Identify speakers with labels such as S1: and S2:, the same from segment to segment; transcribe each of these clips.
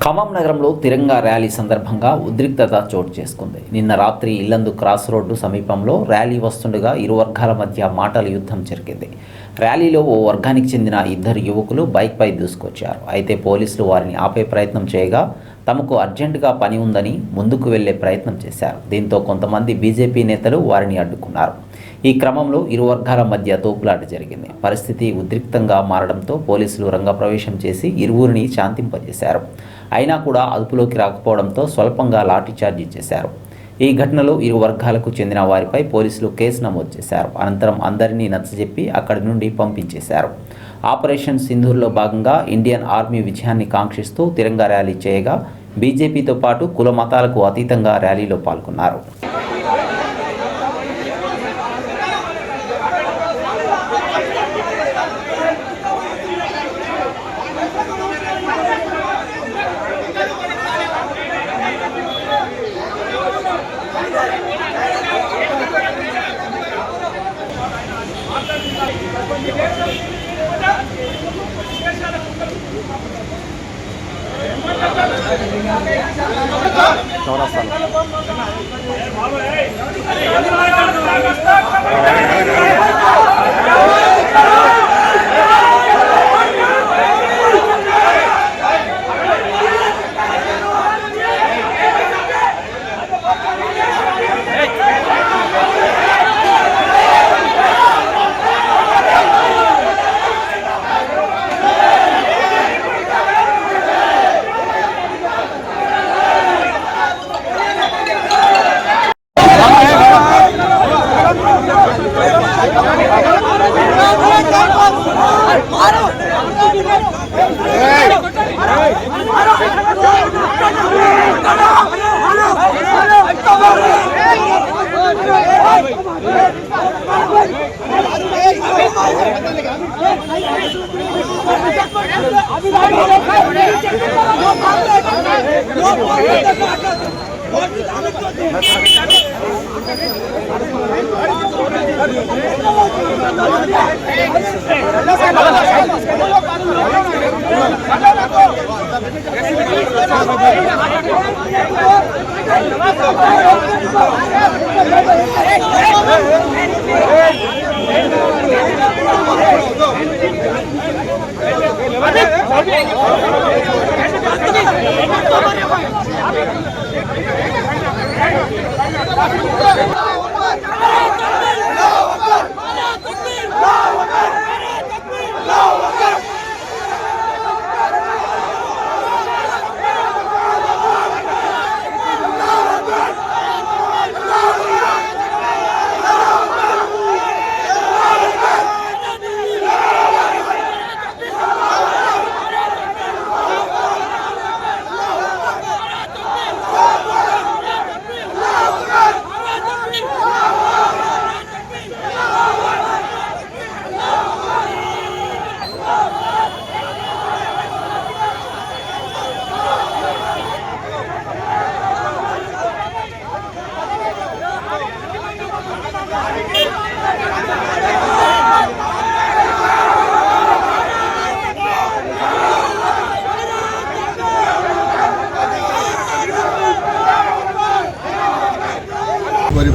S1: ఖమ్మం నగరంలో తిరంగా ర్యాలీ సందర్భంగా ఉద్రిక్తత చోటు చేసుకుంది. నిన్న రాత్రి ఇల్లందు క్రాస్ రోడ్డు సమీపంలో ర్యాలీ వస్తుండగా ఇరు వర్గాల మధ్య మాటల యుద్ధం జరిగింది. ర్యాలీలో ఓ వర్గానికి చెందిన ఇద్దరు యువకులు బైక్పై దూసుకొచ్చారు. అయితే పోలీసులు వారిని ఆపే ప్రయత్నం చేయగా తమకు అర్జెంటుగా పని ఉందని ముందుకు వెళ్లే ప్రయత్నం చేశారు. దీంతో కొంతమంది బీజేపీ నేతలు వారిని అడ్డుకున్నారు. ఈ క్రమంలో ఇరు వర్గాల మధ్య తోపులాట జరిగింది. పరిస్థితి ఉద్రిక్తంగా మారడంతో పోలీసులు రంగప్రవేశం చేసి ఇరువురిని శాంతింపజేశారు. అయినా కూడా అదుపులోకి రాకపోవడంతో స్వల్పంగా లాఠీచార్జీ చేశారు. ఈ ఘటనలో ఇరు వర్గాలకు చెందిన వారిపై పోలీసులు కేసు నమోదు చేశారు. అనంతరం అందరినీ నచ్చజెప్పి అక్కడి నుండి పంపించేశారు. ఆపరేషన్ సింధూర్లో భాగంగా ఇండియన్ ఆర్మీ విజయాన్ని కాంక్షిస్తూ తిరంగా ర్యాలీ చేయగా బీజేపీతో పాటు కుల మతాలకు అతీతంగా ర్యాలీలో పాల్గొన్నారు.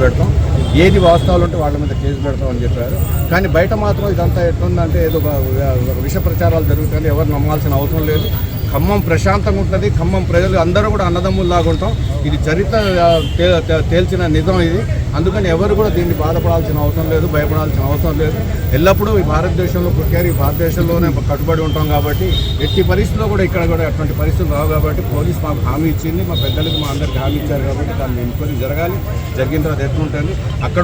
S2: పెడతాం, ఏది వాస్తవాలు ఉంటే వాళ్ళ మీద కేసు పెడతామని చెప్పారు. కానీ బయట మాత్రం ఇదంతా ఎట్లుందంటే ఏదో విష ప్రచారాలు జరుగుతాయని ఎవరు నమ్మాల్సిన అవసరం లేదు. ఖమ్మం ప్రశాంతంగా ఉంటుంది. ఖమ్మం ప్రజలు అందరూ కూడా అన్నదమ్ముల్లాగా ఉంటాం. ఇది చరిత్ర తేల్చిన నిజం ఇది. అందుకని ఎవరు కూడా దీన్ని బాధపడాల్సిన అవసరం లేదు, భయపడాల్సిన అవసరం లేదు. ఎల్లప్పుడూ ఈ భారతదేశంలో పుట్టారు, ఈ భారతదేశంలోనే కట్టుబడి ఉంటాం కాబట్టి ఎట్టి పరిస్థితుల్లో కూడా ఇక్కడ కూడా అటువంటి పరిస్థితులు రావు. కాబట్టి పోలీసు మాకు హామీ ఇచ్చింది, మా పెద్దలకు మా అందరికి హామీ ఇచ్చారు. కాబట్టి దాన్ని ఎంక్వైరీ జరగాలి. జరిగిన తర్వాత ఎట్లుంటుంది. అక్కడ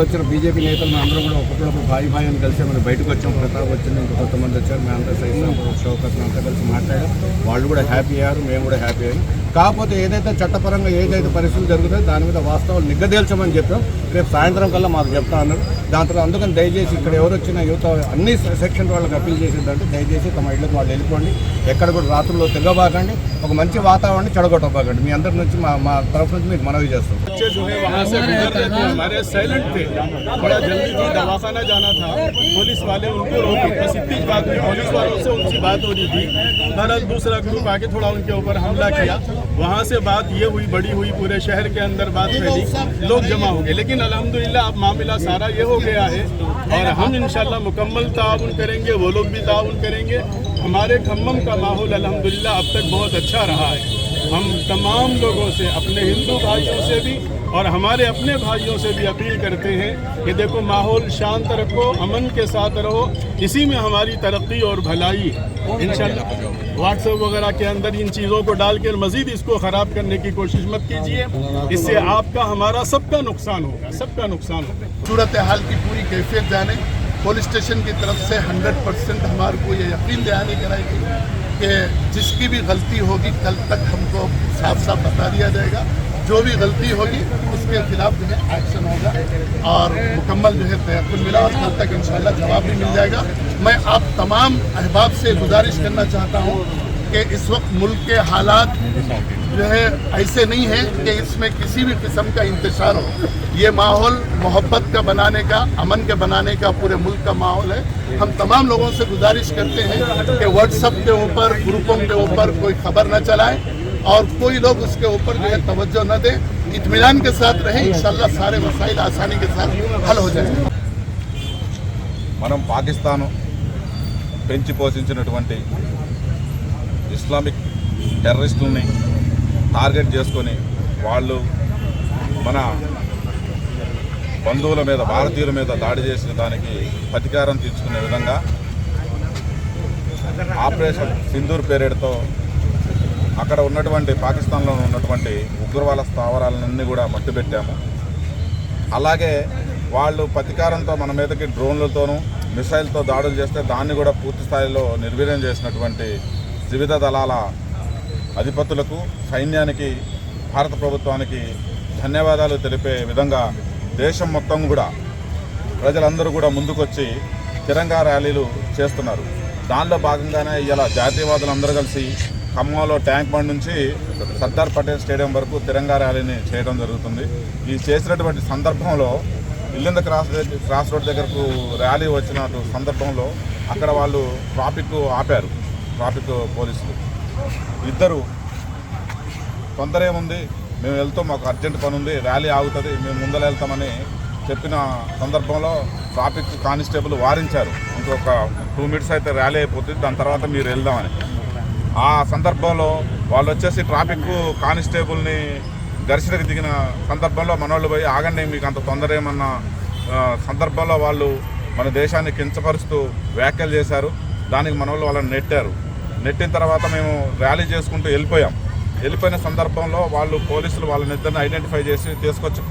S2: వచ్చిన బీజేపీ నేతలు అందరూ కూడా ఒక్కొక్కరు భాయి అని కలిసి మనం బయటకు వచ్చాం. ప్రతాప్ వచ్చింది, ఇంకా కొంతమంది వచ్చారు. మేము అంతా సైతం షౌకత్ అంతా కలిసి మాట్లాడాం. వాళ్ళు కూడా హ్యాపీ అయ్యారు, మేము కూడా హ్యాపీ అయ్యాం. కాకపోతే ఏదైతే చట్టపరంగా ఏదైతే పరిస్థితులు జరుగుతాయో దాని మీద వాస్తవాలు నిగ్గదేల్చమని చెప్పాం. రేపు సాయంత్రం కల్లా మాకు చెప్తా అన్నారు. దాంట్లో అందుకని దయచేసి ఇక్కడ ఎవరు వచ్చినా యువత అన్ని సెక్షన్ వాళ్ళకి అప్పీల్ చేసేదంటే దయచేసి తమ ఇళ్ళకి వాళ్ళు వెళ్ళిపోండి. ఎక్కడ కూడా రాత్రుల్లో తిరగబాకండి. ఒక మంచి వాతావరణాన్ని చెడగొట్టబాకండి. మీ అందరి నుంచి మా తరఫు నుంచి మీకు మనవి చేస్తాం.
S3: बच्चे जो है वहाँ से गुजरते थे, हमारे साइलेंट थे, बड़ा जल्दी थी, दवाखाना जाना था, पुलिस वाले उनको रोके। बस इतनी बात हुई, पुलिस वालों से उनकी बात हो रही थी। बहरहाल दूसरा ग्रुप आके थोड़ा उनके ऊपर हमला किया। वहाँ से बात ये हुई, बड़ी हुई, पूरे शहर के अंदर बात फैली, लोग जमा हो गए। लेकिन अल्हम्दुलिल्लाह अब मामला सारा ये हो गया है और हम इंशाल्लाह मुकम्मल ताउन करेंगे, वो लोग भी ताउन करेंगे। हमारे खम्मम का माहौल अल्हम्दुलिल्लाह अब तक बहुत अच्छा रहा है। हम तमाम लोगों से, अपने हिंदू भाइयों से भी और हमारे अपने भाइयों से भी अपील करते हैं कि देखो माहौल शांत रखो, अमन के साथ रहो, इसी में हमारी तरक्की और भलाई है इंशाल्लाह। व्हाट्सएप वगैरह के अंदर इन चीज़ों को डाल कर मज़ीद इसको ख़राब करने की कोशिश मत कीजिए। इससे आपका हमारा सबका नुकसान होगा, सबका नुकसान होगा।
S4: सूरत हाल की पूरी कैफियत जाने, पुलिस स्टेशन की तरफ से 100% हमारे को ये यकीन दहानी कराई गई कि जिसकी भी गलती होगी कल तक हमको साफ साफ बता दिया जाएगा। जो भी गलती होगी उसके खिलाफ जो है एक्शन होगा और मुकम्मल जो है तयक्कुन मिला और कल तक इंशाल्लाह जवाब भी मिल जाएगा। मैं आप तमाम अहबाब से गुजारिश करना चाहता हूँ कि इस वक्त मुल्क के हालात जो है ऐसे नहीं है कि इसमें किसी भी किस्म का इंतशार हो। ये माहौल मोहब्बत का बनाने का, अमन के बनाने का पूरे मुल्क का माहौल है। हम तमाम लोगों से गुजारिश करते हैं कि व्हाट्सएप के ऊपर, ग्रुपों के ऊपर कोई खबर न चलाएं और कोई लोग उसके ऊपर जो है तवज्जो न दें। इत्मीनान के साथ रहें, इंशाल्लाह सारे मसाइल आसानी के साथ हल हो जाएंगे।
S5: మనం పాకిస్తాన్ పెంచి పోషించినటువంటి ఇస్లామిక్ టెర్రరిస్టుల్ని టార్గెట్ చేసుకొని వాళ్ళు మన బంధువుల మీద, భారతీయుల మీద దాడి చేసిన దానికి ప్రతీకారం తీర్చుకునే విధంగా ఆపరేషన్ సింధూర్ పేరేడుతో అక్కడ ఉన్నటువంటి పాకిస్తాన్లో ఉన్నటువంటి ఉగ్రవాద స్థావరాలన్నీ కూడా మట్టుబెట్టాము. అలాగే వాళ్ళు ప్రతీకారంతో మన మీదకి డ్రోన్లతోనూ మిసైల్తో దాడులు చేస్తే దాన్ని కూడా పూర్తి స్థాయిలో నిర్వీర్యం చేసినటువంటి త్రివిధ దళాల అధిపతులకు, సైన్యానికి, భారత ప్రభుత్వానికి ధన్యవాదాలు తెలిపే విధంగా దేశం మొత్తం కూడా ప్రజలందరూ కూడా ముందుకొచ్చి తిరంగా ర్యాలీలు చేస్తున్నారు. దానిలో భాగంగానే ఇలా జాతీయవాదులందరూ కలిసి ఖమ్మంలో ట్యాంక్ బండ్ నుంచి సర్దార్ పటేల్ స్టేడియం వరకు తిరంగా ర్యాలీని చేయడం జరుగుతుంది. ఈ చేసినటువంటి సందర్భంలో ఇల్లింద క్రాస్ రోడ్ దగ్గరకు ర్యాలీ వచ్చిన సందర్భంలో అక్కడ వాళ్ళు ట్రాఫిక్ ఆపారు. ట్రాఫిక్ పోలీసులు ఇద్దరు తొందర ఏముంది, మేము వెళ్తాం, మాకు అర్జెంట్ పని ఉంది, ర్యాలీ ఆగుతుంది, మేము ముందర వెళ్తామని చెప్పిన సందర్భంలో ట్రాఫిక్ కానిస్టేబుల్ వారించారు. ఇంకొక 2 minutes అయితే ర్యాలీ అయిపోతుంది, దాని తర్వాత మీరు వెళ్దామని. ఆ సందర్భంలో వాళ్ళు వచ్చేసి ట్రాఫిక్ కానిస్టేబుల్ని ఘర్షణకు దిగిన సందర్భంలో మనోళ్ళు పోయి ఆగండి, మీకు అంత తొందర ఏమన్న సందర్భంలో వాళ్ళు మన దేశాన్ని కించపరుస్తూ వ్యాఖ్యలు చేశారు. దానికి మనోళ్ళు వాళ్ళని నెట్టారు. నెట్టిన తర్వాత మేము ర్యాలీ చేసుకుంటూ వెళ్ళిపోయాం. వెళ్ళిపోయిన సందర్భంలో వాళ్ళు పోలీసులు వాళ్ళని ఇద్దరిని ఐడెంటిఫై చేసి తీసుకొచ్చి